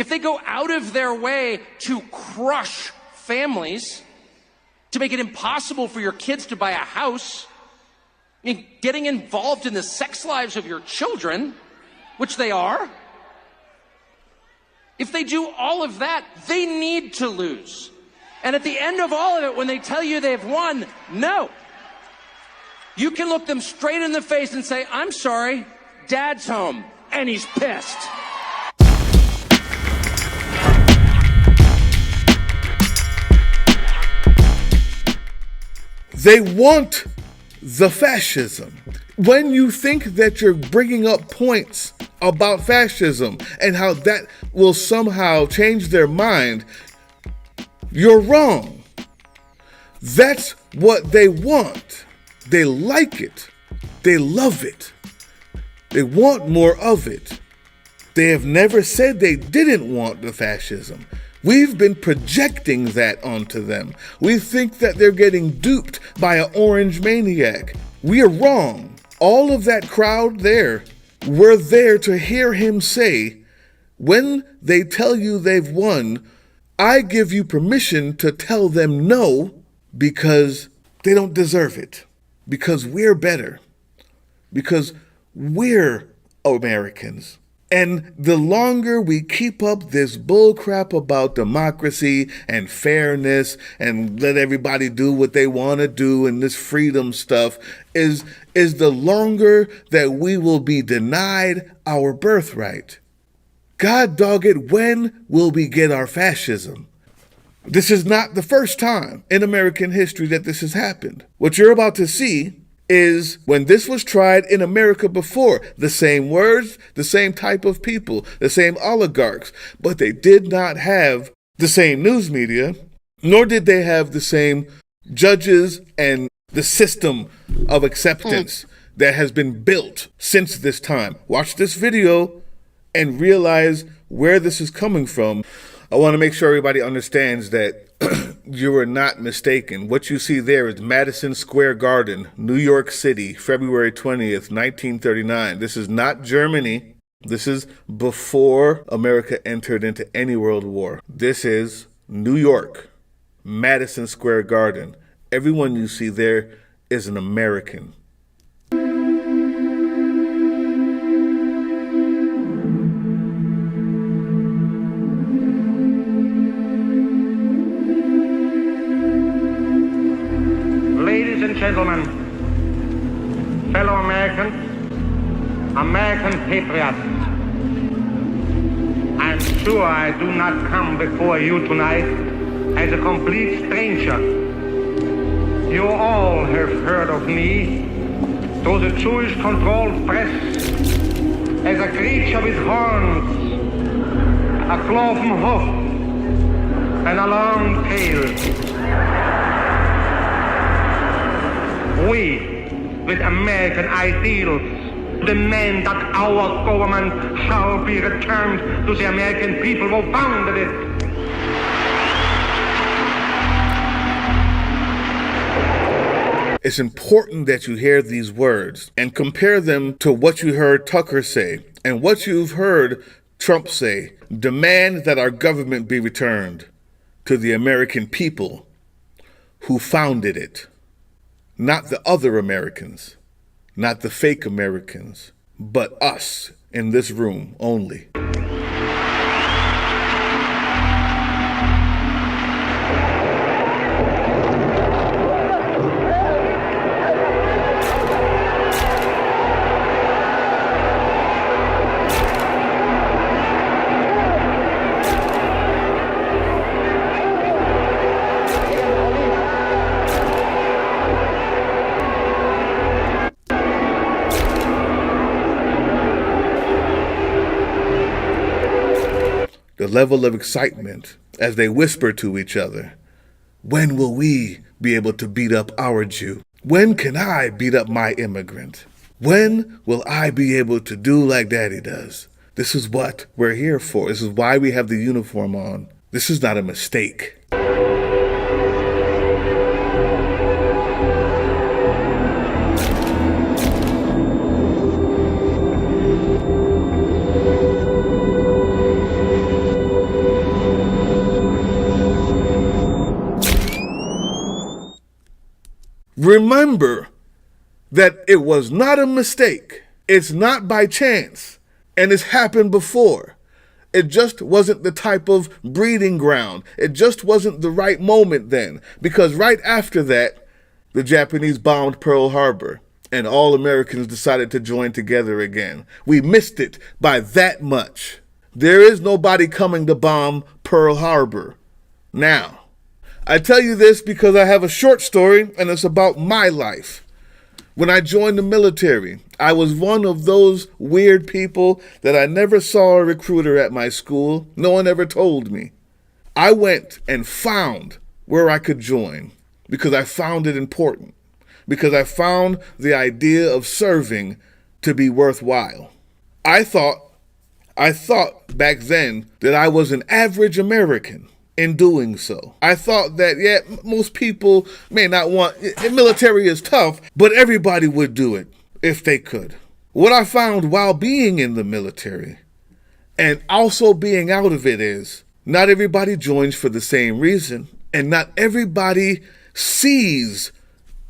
if they go out of their way to crush families, to make it impossible for your kids to buy a house, getting involved in the sex lives of your children, which they are, if they do all of that, they need to lose. And at the end of all of it, when they tell you they've won, no. You can look them straight in the face and say, I'm sorry, Dad's home, and he's pissed. They want the fascism. When you think that you're bringing up points about fascism and how that will somehow change their mind, you're wrong. That's what they want. They like it. They love it. They want more of it. They have never said they didn't want the fascism. We've been projecting that onto them. We think that they're getting duped by an orange maniac. We are wrong. All of that crowd there were there to hear him say, when they tell you they've won, I give you permission to tell them no because they don't deserve it. Because we're better. Because we're Americans. And the longer we keep up this bullcrap about democracy and fairness and let everybody do what they want to do and this freedom stuff is the longer that we will be denied our birthright. God dog it, when will we get our fascism? This is not the first time in American history that this has happened. What you're about to see is when this was tried in America before, the same words, the same type of people, the same oligarchs, but they did not have the same news media, nor did they have the same judges and the system of acceptance that has been built since this time. Watch this video and realize where this is coming from. I want to make sure everybody understands that you are not mistaken. What you see there is Madison Square Garden, New York City, February 20th, 1939. This is not Germany. This is before America entered into any world war. This is New York, Madison Square Garden. Everyone you see there is an American. Gentlemen, fellow Americans, American patriots, I'm sure I do not come before you tonight as a complete stranger. You all have heard of me through the Jewish-controlled press as a creature with horns, a cloven hoof, and a long tail. We, with American ideals, demand that our government shall be returned to the American people who founded it. It's important that you hear these words and compare them to what you heard Tucker say and what you've heard Trump say. Demand that our government be returned to the American people who founded it. Not the other Americans, not the fake Americans, but us in this room only. The level of excitement as they whisper to each other, when will we be able to beat up our Jew? When can I beat up my immigrant? When will I be able to do like Daddy does? This is what we're here for. This is why we have the uniform on. This is not a mistake. remember that it was not a mistake. It's not by chance, and it's happened before. It just wasn't the type of breeding ground. It just wasn't the right moment then, because right after that, the Japanese bombed Pearl Harbor, and all Americans decided to join together again. We missed it by that much. There is nobody coming to bomb Pearl Harbor now. I tell you this because I have a short story, and it's about my life. When I joined the military, I was one of those weird people that I never saw a recruiter at my school. No one ever told me. I went and found where I could join because I found it important, because I found the idea of serving to be worthwhile. I thought back then that I was an average American in doing so. I thought that, most people may not want, the military is tough, but everybody would do it if they could. What I found while being in the military and also being out of it is not everybody joins for the same reason, and not everybody sees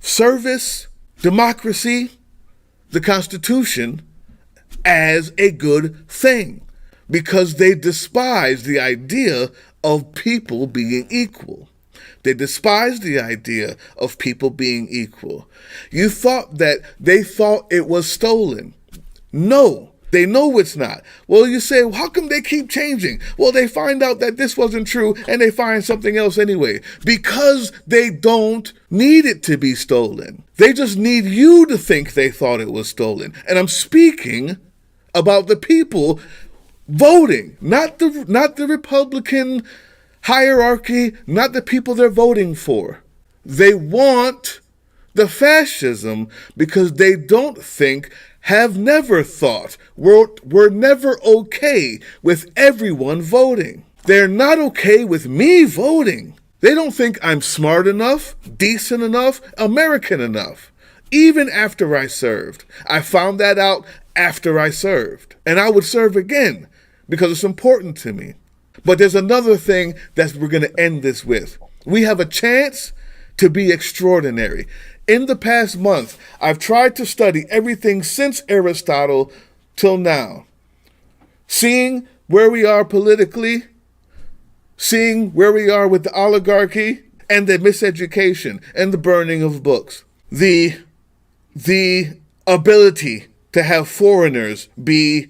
service, democracy, the Constitution as a good thing, because they despise the idea of people being equal. They despise the idea of people being equal. You thought that they thought it was stolen. No, they know it's not. Well, you say, well, how come they keep changing? Well, they find out that this wasn't true and they find something else anyway, because they don't need it to be stolen. They just need you to think they thought it was stolen. And I'm speaking about the people voting, not the Republican hierarchy, not the people they're voting for. They want the fascism because they don't think, have never thought, were never okay with everyone voting. They're not okay with me voting. They don't think I'm smart enough, decent enough, American enough. Even after I served. I found that out after I served. And I would serve again, because it's important to me. But there's another thing that we're going to end this with. We have a chance to be extraordinary. In the past month, I've tried to study everything since Aristotle till now. Seeing where we are politically, seeing where we are with the oligarchy and the miseducation and the burning of books. The ability to have foreigners be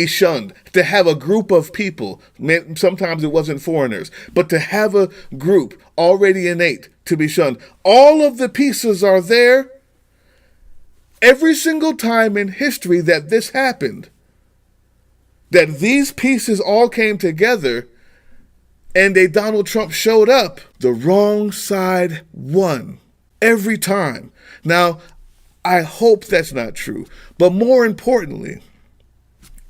shunned, to have a group of people, sometimes it wasn't foreigners, but to have a group already innate to be shunned. All of the pieces are there. Every single time in history that this happened, that these pieces all came together and a Donald Trump showed up, the wrong side won. Every time. Now, I hope that's not true. But more importantly,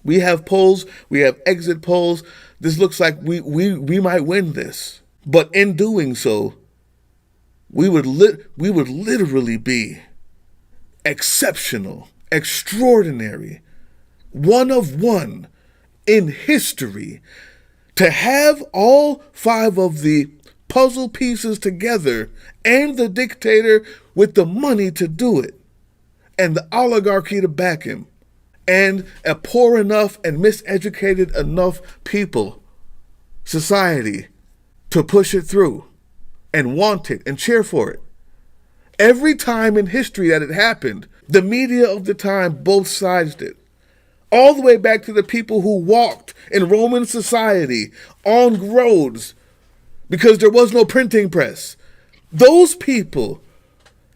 we have polls, we have exit polls. This looks like we might win this. But in doing so, we would literally be exceptional, extraordinary, one of one in history. To have all 5 of the puzzle pieces together and the dictator with the money to do it and the oligarchy to back him and a poor enough and miseducated enough people, society, to push it through and want it and cheer for it. Every time in history that it happened, the media of the time both sides did. All the way back to the people who walked in Roman society on roads because there was no printing press. Those people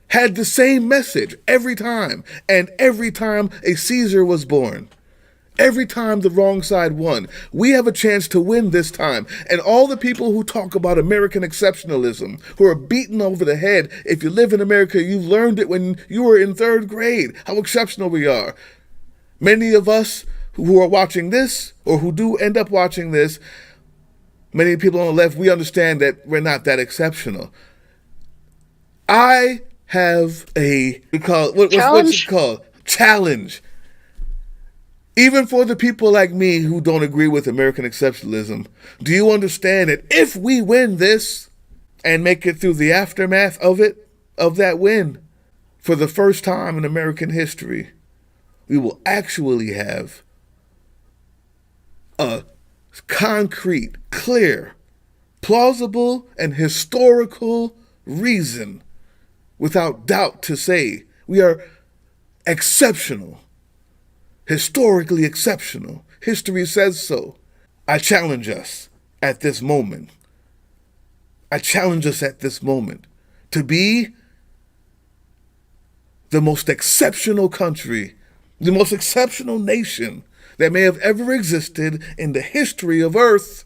had the same message every time, and every time a Caesar was born. Every time the wrong side won. We have a chance to win this time. And all the people who talk about American exceptionalism, who are beaten over the head, if you live in America, you learned it when you were in 3rd grade, how exceptional we are. Many of us who are watching this, or who do end up watching this, many people on the left, we understand that we're not that exceptional. I have a, what's it called? Challenge. Even for the people like me who don't agree with American exceptionalism, do you understand that if we win this and make it through the aftermath of it, of that win, for the first time in American history, we will actually have a concrete, clear, plausible, and historical reason, without doubt, to say we are exceptional, historically exceptional. History says so. I challenge us at this moment. I challenge us at this moment to be the most exceptional country, the most exceptional nation that may have ever existed in the history of Earth,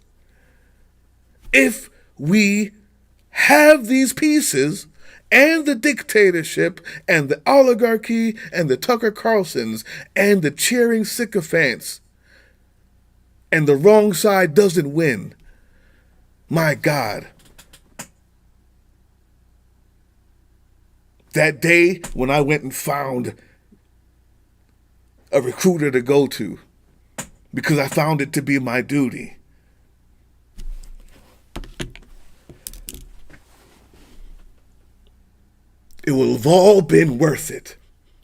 if we have these pieces and the dictatorship and the oligarchy and the Tucker Carlsons and the cheering sycophants, and the wrong side doesn't win. My God. That day when I went and found a recruiter to go to, because I found it to be my duty, it will have all been worth it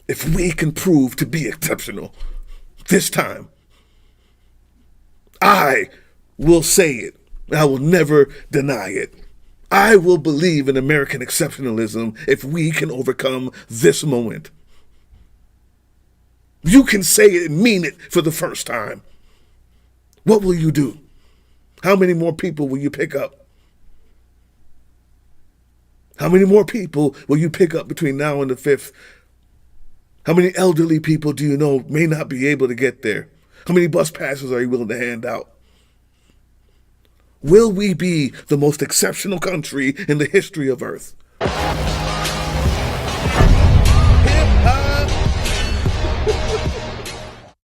if we can prove to be exceptional this time. I will say it. I will never deny it. I will believe in American exceptionalism if we can overcome this moment. You can say it and mean it for the first time. What will you do? How many more people will you pick up? How many more people will you pick up between now and the 5th? How many elderly people do you know may not be able to get there? How many bus passes are you willing to hand out? Will we be the most exceptional country in the history of Earth?